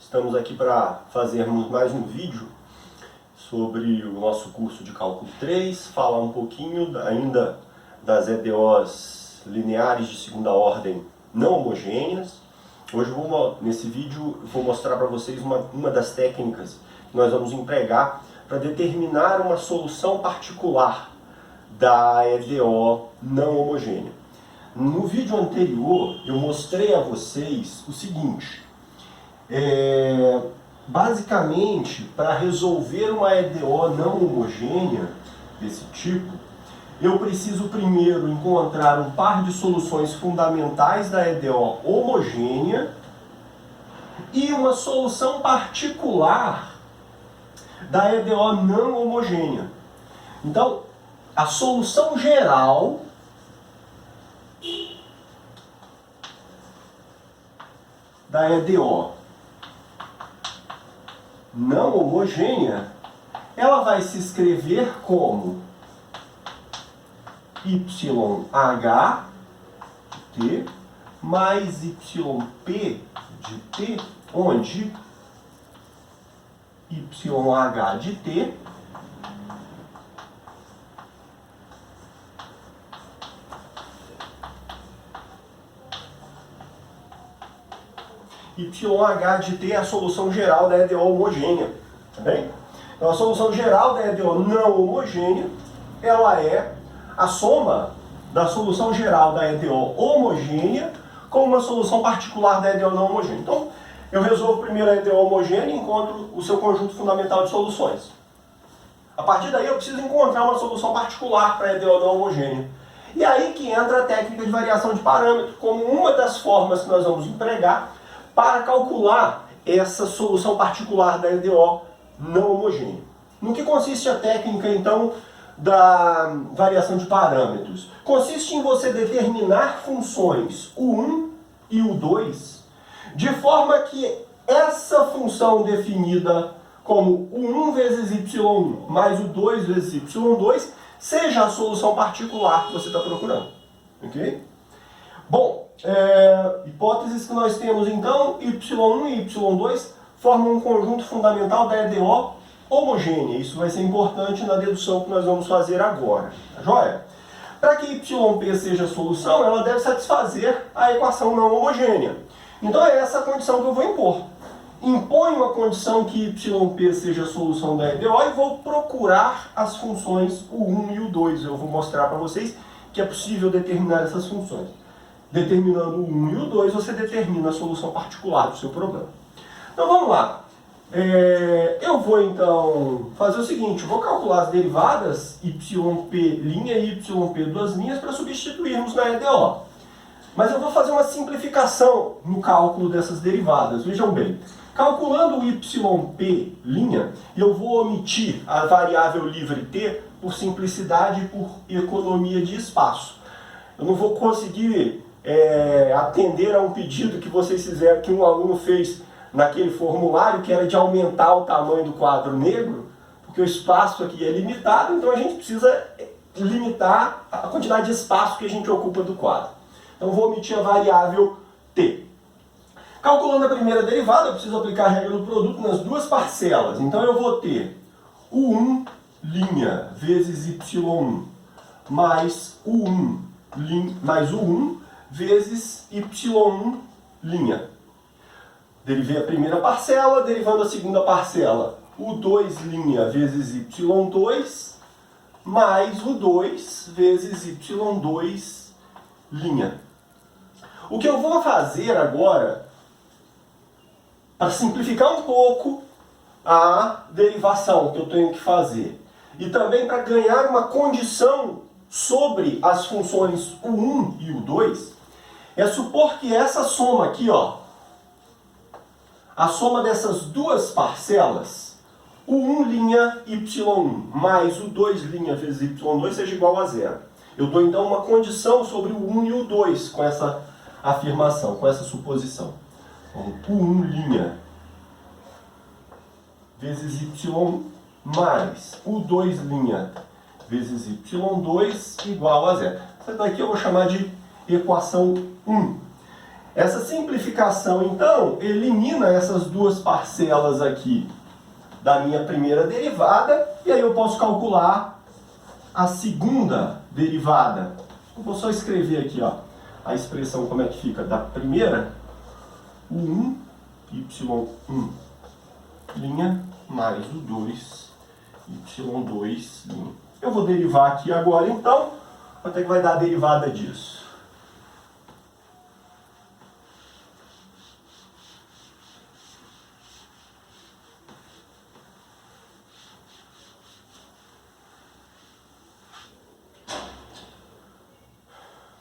Estamos aqui para fazermos mais um vídeo sobre o nosso curso de Cálculo 3, falar um pouquinho ainda das EDOs lineares de segunda ordem não homogêneas. Hoje, nesse vídeo, eu vou mostrar para vocês uma das técnicas que nós vamos empregar para determinar uma solução particular da EDO não homogênea. No vídeo anterior, eu mostrei a vocês o seguinte. Basicamente, para resolver uma EDO não homogênea desse tipo, eu preciso primeiro encontrar um par de soluções fundamentais da EDO homogênea e uma solução particular da EDO não homogênea. Então, a solução geral da EDO não homogênea, ela vai se escrever como YH de T mais YP de T, onde YH de T YH de T é a solução geral da EDO homogênea, tá bem? Então a solução geral da EDO não homogênea, ela é a soma da solução geral da EDO homogênea com uma solução particular da EDO não homogênea. Então, eu resolvo primeiro a EDO homogênea e encontro o seu conjunto fundamental de soluções. A partir daí eu preciso encontrar uma solução particular para a EDO não homogênea. E aí que entra a técnica de variação de parâmetro como uma das formas que nós vamos empregar para calcular essa solução particular da EDO não homogênea. No que consiste a técnica, então, da variação de parâmetros? Consiste em você determinar funções U1 e U2 de forma que essa função definida como U1 vezes Y1 mais U2 vezes Y2 seja a solução particular que você está procurando. Ok? Bom, hipóteses que nós temos então, Y1 e Y2 formam um conjunto fundamental da EDO homogênea. Isso vai ser importante na dedução que nós vamos fazer agora. Tá joia? Para que YP seja a solução, ela deve satisfazer a equação não homogênea. Então é essa a condição que eu vou impor. Imponho a condição que YP seja a solução da EDO e vou procurar as funções U1 e U2. Eu vou mostrar para vocês que é possível determinar essas funções. Determinando o 1 e o 2, você determina a solução particular do seu problema. Então vamos lá. Eu vou então fazer o seguinte, eu vou calcular as derivadas YP' e YP duas linhas para substituirmos na EDO. Mas eu vou fazer uma simplificação no cálculo dessas derivadas. Vejam bem, calculando o YP', eu vou omitir a variável livre t por simplicidade e por economia de espaço. Eu não vou conseguir atender a um pedido que vocês fizeram, que um aluno fez naquele formulário, que era de aumentar o tamanho do quadro negro, porque o espaço aqui é limitado, então a gente precisa limitar a quantidade de espaço que a gente ocupa do quadro. Então vou omitir a variável t. Calculando a primeira derivada, eu preciso aplicar a regra do produto nas duas parcelas. Então eu vou ter U1' vezes Y1 mais U1 vezes Y1'. Derivei a primeira parcela, derivando a segunda parcela. U2' vezes Y2 mais U2 vezes Y2'. O que eu vou fazer agora, para simplificar um pouco a derivação que eu tenho que fazer, e também para ganhar uma condição sobre as funções U1 e U2, é supor que essa soma aqui, ó, a soma dessas duas parcelas, U1' Y1 mais U2' vezes Y2 seja igual a zero. Eu dou então uma condição sobre o 1 e o 2 com essa afirmação, com essa suposição. Então, U1' vezes Y mais U2' vezes Y2 igual a zero. Essa daqui eu vou chamar de equação 1. Essa simplificação, então, elimina essas duas parcelas aqui da minha primeira derivada, e aí eu posso calcular a segunda derivada. Eu vou só escrever aqui, ó, a expressão como é que fica da primeira, o 1, y1 linha, mais o 2, y2 linha. Eu vou derivar aqui agora, então, quanto é que vai dar a derivada disso?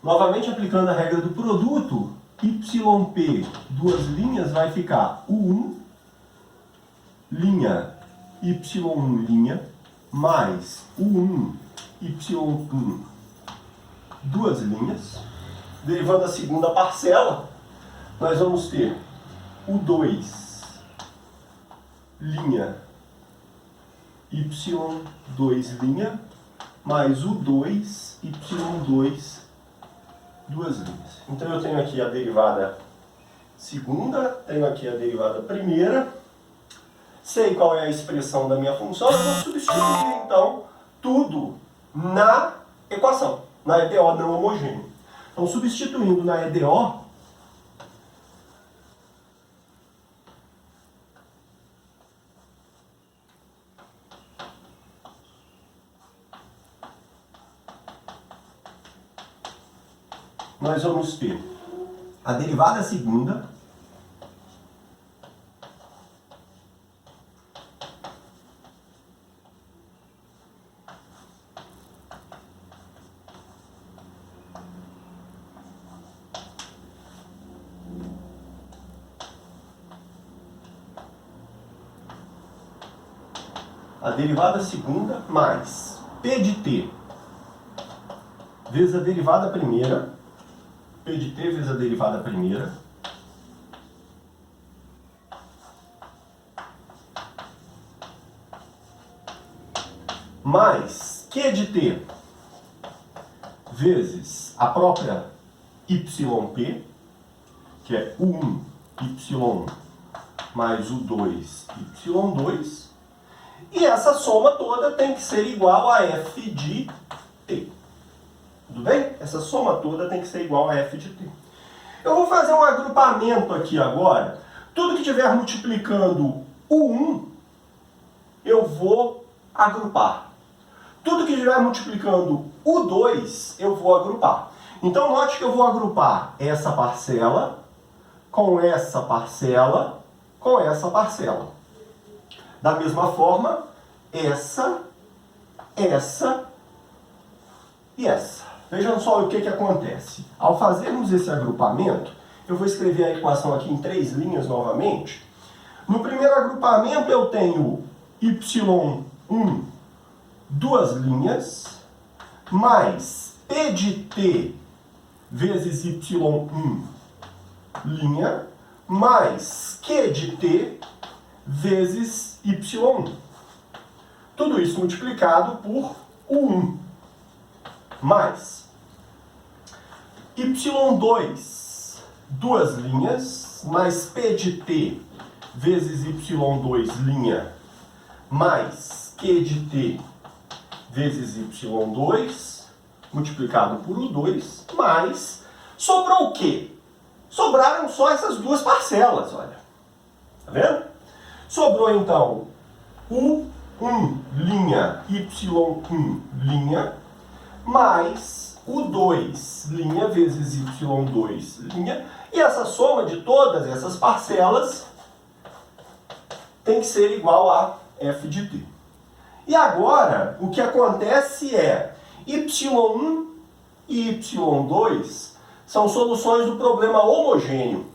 Novamente aplicando a regra do produto, YP, duas linhas, vai ficar U1, linha, Y1, linha, mais U1, Y1, duas linhas. Derivando a segunda parcela, nós vamos ter U2, linha, Y2, linha, mais U2, Y2, duas linhas. Então eu tenho aqui a derivada segunda, tenho aqui a derivada primeira, sei qual é a expressão da minha função, eu vou substituir então tudo na equação, na EDO não homogênea. Então substituindo na EDO, nós vamos ter a derivada segunda mais P de T vezes a derivada primeira, P de T vezes a derivada primeira, mais Q de T vezes a própria YP, que é U1, Y mais U2, Y2, e essa soma toda tem que ser igual a F de T. Tudo bem? Essa soma toda tem que ser igual a F de T. Eu vou fazer um agrupamento aqui agora. Tudo que estiver multiplicando o 1, eu vou agrupar. Tudo que estiver multiplicando o 2, eu vou agrupar. Então note que eu vou agrupar essa parcela com essa parcela com essa parcela. Da mesma forma, essa e essa. Vejam só o que acontece. Ao fazermos esse agrupamento, eu vou escrever a equação aqui em 3 linhas novamente. No primeiro agrupamento eu tenho y1, duas linhas, mais P de T vezes y1, linha, mais Q de T vezes y1. Tudo isso multiplicado por U1, mais y2, duas linhas, mais P de T vezes y2, linha, mais Q de T vezes y2, multiplicado por U2, mais, sobrou o quê? Sobraram só essas duas parcelas, olha. Tá vendo? Sobrou então U1, linha, y1, linha, mais U2, linha, vezes y2, linha. E essa soma de todas essas parcelas tem que ser igual a f de t. E agora, o que acontece é y1 e y2 são soluções do problema homogêneo.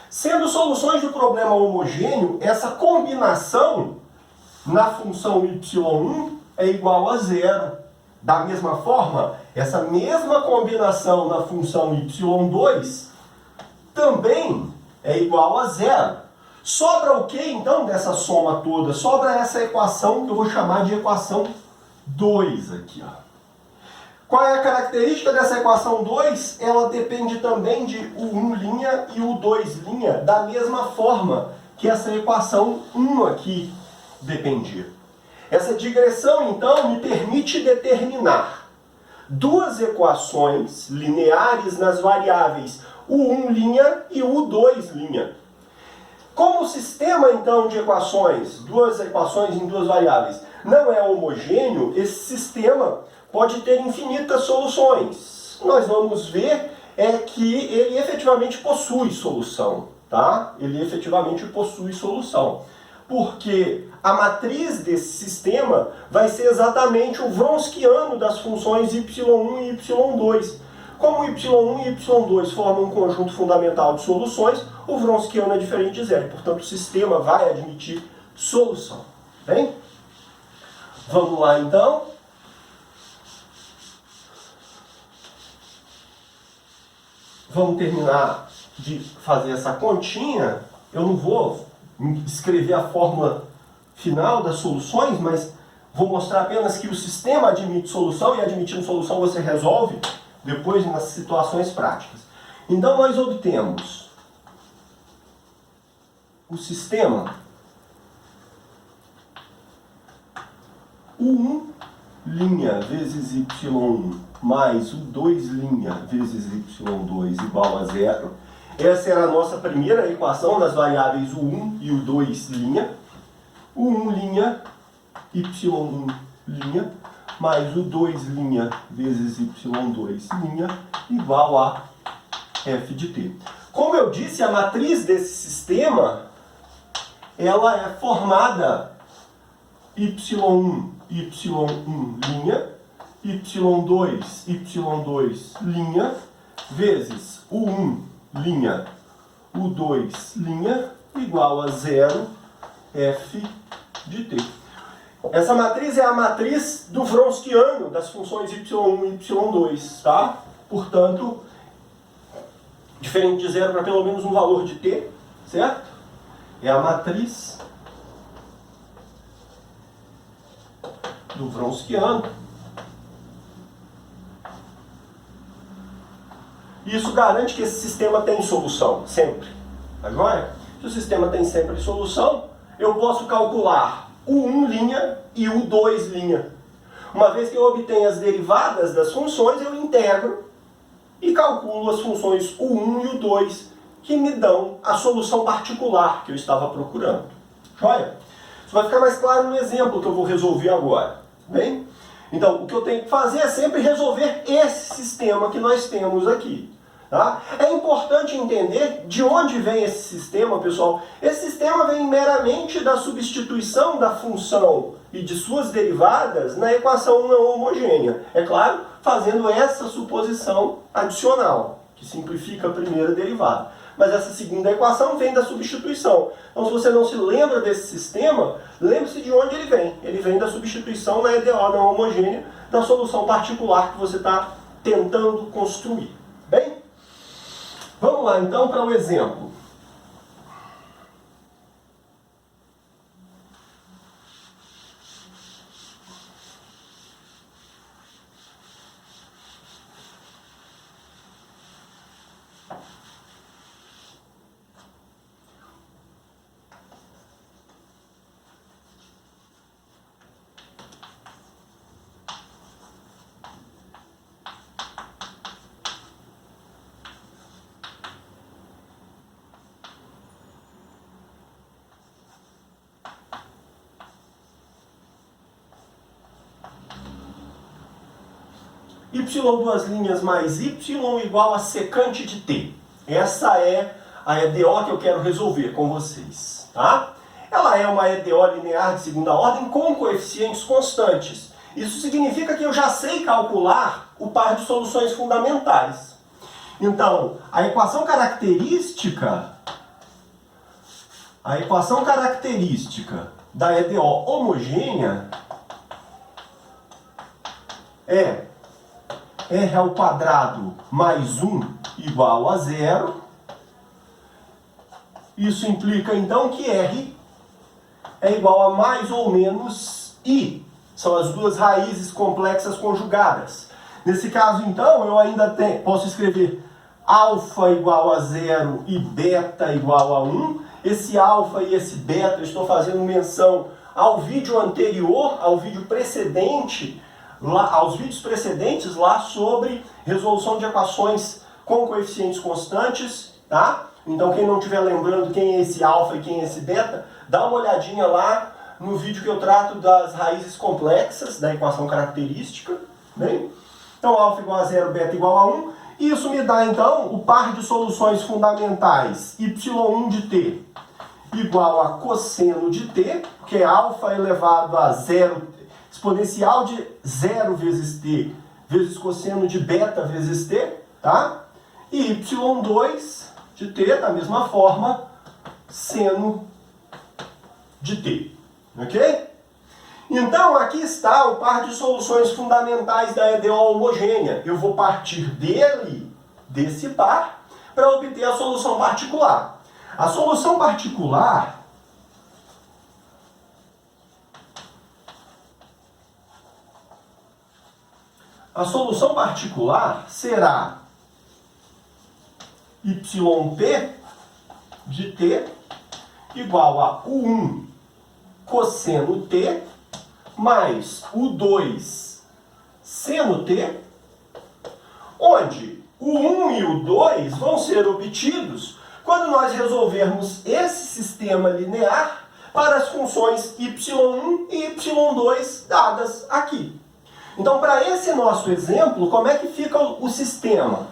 Sendo soluções do problema homogêneo, essa combinação na função y1 é igual a zero. Da mesma forma, essa mesma combinação na função y2 também é igual a zero. Sobra o que então dessa soma toda? Sobra essa equação que eu vou chamar de equação 2 aqui, ó. Qual é a característica dessa equação 2? Ela depende também de U1' e U2' da mesma forma que essa equação 1 aqui dependia. Essa digressão, então, me permite determinar duas equações lineares nas variáveis U1' e U2'. Como o sistema, então, de equações, duas equações em duas variáveis, não é homogêneo, esse sistema pode ter infinitas soluções. Nós vamos ver que ele efetivamente possui solução, tá? Ele efetivamente possui solução. Porque a matriz desse sistema vai ser exatamente o Wronskiano das funções y1 e y2. Como y1 e y2 formam um conjunto fundamental de soluções, o Wronskiano é diferente de zero. Portanto, o sistema vai admitir solução. Bem? Vamos lá, então. Vamos terminar de fazer essa continha. Eu não vou escrever a fórmula final das soluções, mas vou mostrar apenas que o sistema admite solução, e admitindo solução você resolve depois nas situações práticas. Então nós obtemos o sistema U1' vezes y1 mais U2' vezes y2 igual a zero. Essa era a nossa primeira equação das variáveis U1 e U2'. U1' y1' mais U2' vezes y2' igual a f de t. Como eu disse, a matriz desse sistema ela é formada y1, y1', y2, y2' vezes U1', U2' igual a zero f de t. Essa matriz é a matriz do Wronskiano das funções y1 e y2, tá? Portanto, diferente de zero para pelo menos um valor de t, certo? É a matriz do Wronskiano. Isso garante que esse sistema tem solução, sempre. Tá joia? Se o sistema tem sempre solução, eu posso calcular U1' e U2'. Uma vez que eu obtenho as derivadas das funções, eu integro e calculo as funções U1 e U2, que me dão a solução particular que eu estava procurando. Joia? Isso vai ficar mais claro no exemplo que eu vou resolver agora. Bem? Então, o que eu tenho que fazer é sempre resolver esse sistema que nós temos aqui. Tá? É importante entender de onde vem esse sistema, pessoal. Esse sistema vem meramente da substituição da função e de suas derivadas na equação não homogênea. É claro, fazendo essa suposição adicional, que simplifica a primeira derivada. Mas essa segunda equação vem da substituição. Então, se você não se lembra desse sistema, lembre-se de onde ele vem. Ele vem da substituição na EDO não homogênea, da solução particular que você está tentando construir. Bem? Vamos lá, então, para o exemplo. y2' mais y igual a secante de t. Essa é a EDO que eu quero resolver com vocês. Tá? Ela é uma EDO linear de segunda ordem com coeficientes constantes. Isso significa que eu já sei calcular o par de soluções fundamentais. Então, a equação característica da EDO homogênea é r ao quadrado mais 1 igual a zero. Isso implica, então, que r é igual a mais ou menos i. São as duas raízes complexas conjugadas. Nesse caso, então, eu ainda posso escrever alfa igual a 0 e beta igual a 1. Esse alfa e esse beta, eu estou fazendo menção ao vídeo anterior, ao vídeo precedente, aos vídeos precedentes lá sobre resolução de equações com coeficientes constantes, tá? Então quem não estiver lembrando quem é esse alfa e quem é esse beta, dá uma olhadinha lá no vídeo que eu trato das raízes complexas da equação característica, bem? Então alfa igual a 0, beta igual a 1, e isso me dá então o par de soluções fundamentais y1 de t igual a cosseno de t, que é alfa elevado a 0, exponencial de 0 vezes t, vezes cosseno de beta vezes t, tá? E y2 de t, da mesma forma, seno de t, ok? Então, aqui está o par de soluções fundamentais da EDO homogênea. Eu vou partir desse par, para obter a solução particular. A solução particular será yp de t igual a U1 cosseno t mais U2 seno t, onde o 1 e o 2 vão ser obtidos quando nós resolvermos esse sistema linear para as funções y1 e y2 dadas aqui. Então, para esse nosso exemplo, como é que fica o sistema?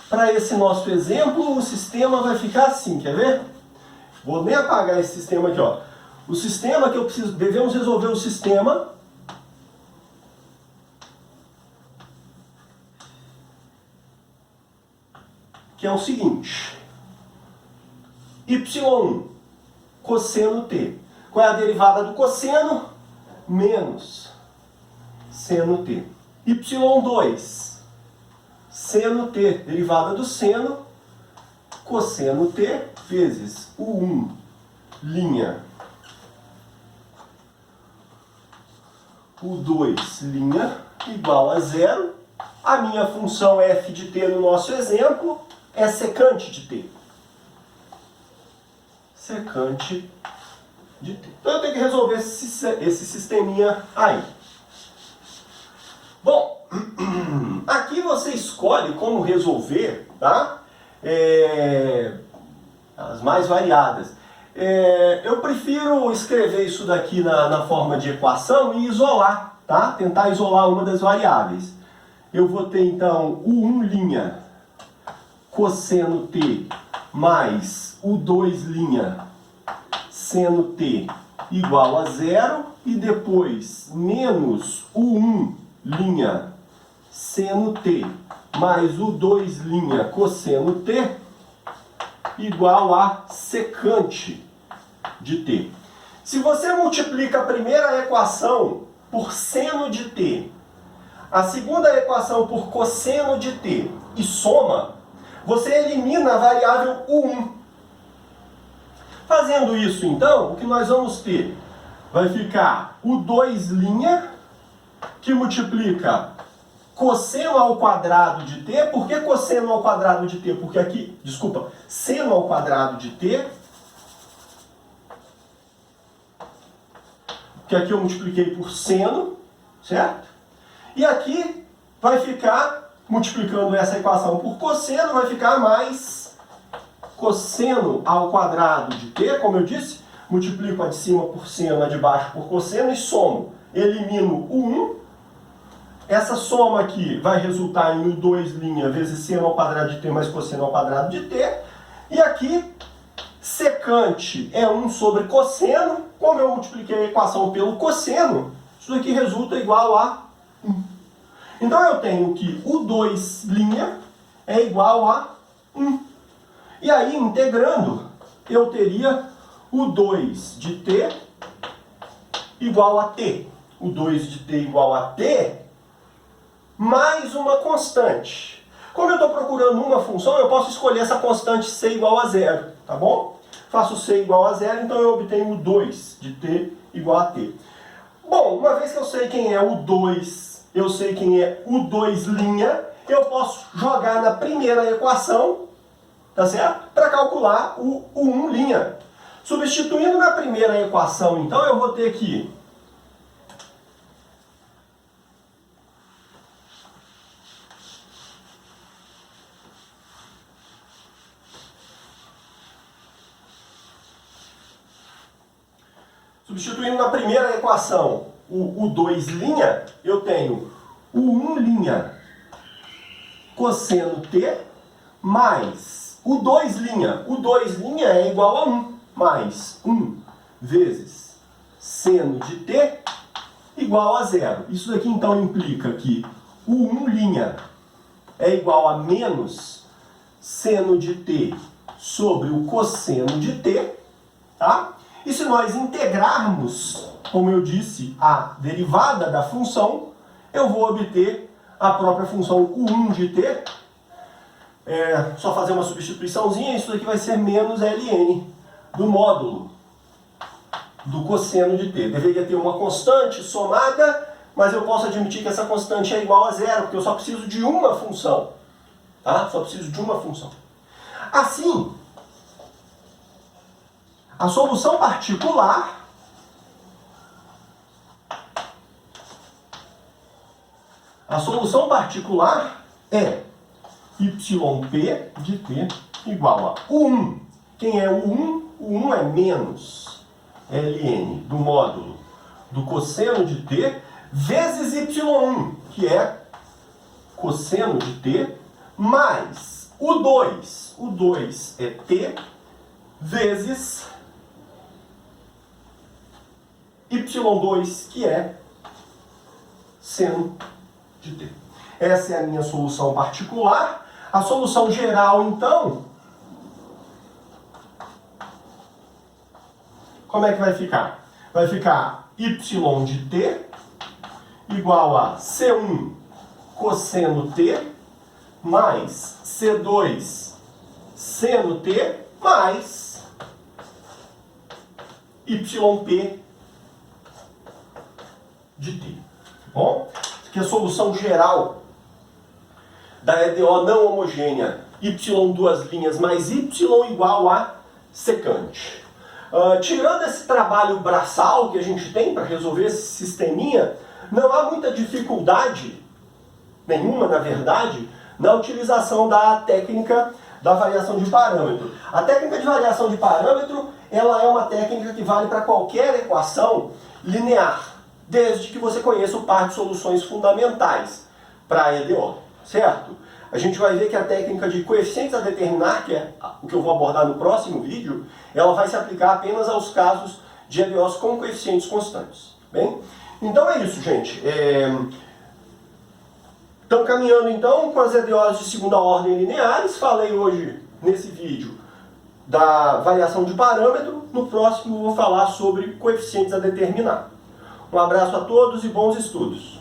Para esse nosso exemplo, o sistema vai ficar assim, quer ver? Vou nem apagar esse sistema aqui, ó. O sistema que devemos resolver o sistema que é o seguinte: y1 cosseno t. Qual é a derivada do cosseno? Menos seno t. y2 seno t, derivada do seno, cosseno t vezes U1 linha U2 linha igual a 0. A minha função f de t no nosso exemplo é secante de t. Secante de t. Então eu tenho que resolver esse sisteminha aí. Bom, aqui você escolhe como resolver, tá? As mais variadas. Eu prefiro escrever isso daqui na forma de equação e isolar, tá? Tentar isolar uma das variáveis. Eu vou ter então U1' cosseno t mais U2' seno t igual a 0 e depois menos U1' seno t mais U2' cosseno t igual a secante de t. Se você multiplica a primeira equação por seno de t, a segunda equação por cosseno de t e soma, você elimina a variável U1. Fazendo isso, então, o que nós vamos ter? Vai ficar U2' que multiplica cosseno ao quadrado de t. Por que cosseno ao quadrado de t? Porque aqui, desculpa, seno ao quadrado de t. Porque aqui eu multipliquei por seno, certo? E aqui vai ficar, multiplicando essa equação por cosseno, vai ficar mais cosseno ao quadrado de t, como eu disse, multiplico a de cima por seno, a de baixo por cosseno e somo. Elimino o 1. Essa soma aqui vai resultar em U2' vezes seno ao quadrado de t mais cosseno ao quadrado de t. E aqui, secante é 1 sobre cosseno. Como eu multipliquei a equação pelo cosseno, isso daqui resulta igual a 1. Então eu tenho que U2' é igual a 1. E aí, integrando, eu teria U2 de t igual a t. U2 de t igual a t mais uma constante. Como eu estou procurando uma função, eu posso escolher essa constante c igual a 0, tá bom? Faço c igual a 0, então eu obtenho U2 de t igual a t. Bom, uma vez que eu sei quem é U2 eu sei quem é o 2', eu posso jogar na primeira equação, tá certo? Para calcular o 1'. Substituindo na primeira equação, então, eu vou ter que substituindo na primeira equação o 2', eu tenho o 1' cosseno t mais o 2'. O 2' é igual a 1, mais 1 vezes seno de t igual a 0. Isso daqui então implica que o 1' é igual a menos seno de t sobre o cosseno de t, tá? E se nós integrarmos, como eu disse, a derivada da função, eu vou obter a própria função u1 de t. Só fazer uma substituiçãozinha, isso daqui vai ser menos ln do módulo do cosseno de t. Deveria ter uma constante somada, mas eu posso admitir que essa constante é igual a 0, porque eu só preciso de uma função. Tá? Só preciso de uma função. Assim, a solução particular é yp de t igual a 1. Quem é o 1? O 1 é menos ln do módulo do cosseno de t vezes y1, que é cosseno de t, mais o 2. O 2 é t vezes y2, que é seno de t. Essa é a minha solução particular. A solução geral, então, como é que vai ficar? Vai ficar y de t igual a C1 cosseno t mais C2 seno t mais yp de t. Bom? Isso aqui é a solução geral da EDO não homogênea y2' mais y igual a secante. Tirando esse trabalho braçal que a gente tem para resolver esse sisteminha, não há muita dificuldade, nenhuma na verdade, na utilização da técnica da variação de parâmetro. A técnica de variação de parâmetro, ela é uma técnica que vale para qualquer equação linear, desde que você conheça o par de soluções fundamentais para a EDO, certo? A gente vai ver que a técnica de coeficientes a determinar, que é o que eu vou abordar no próximo vídeo, ela vai se aplicar apenas aos casos de EDOs com coeficientes constantes. Bem? Então é isso, gente. Estamos caminhando então com as EDOs de segunda ordem lineares. Falei hoje, nesse vídeo, da variação de parâmetro. No próximo eu vou falar sobre coeficientes a determinar. Um abraço a todos e bons estudos.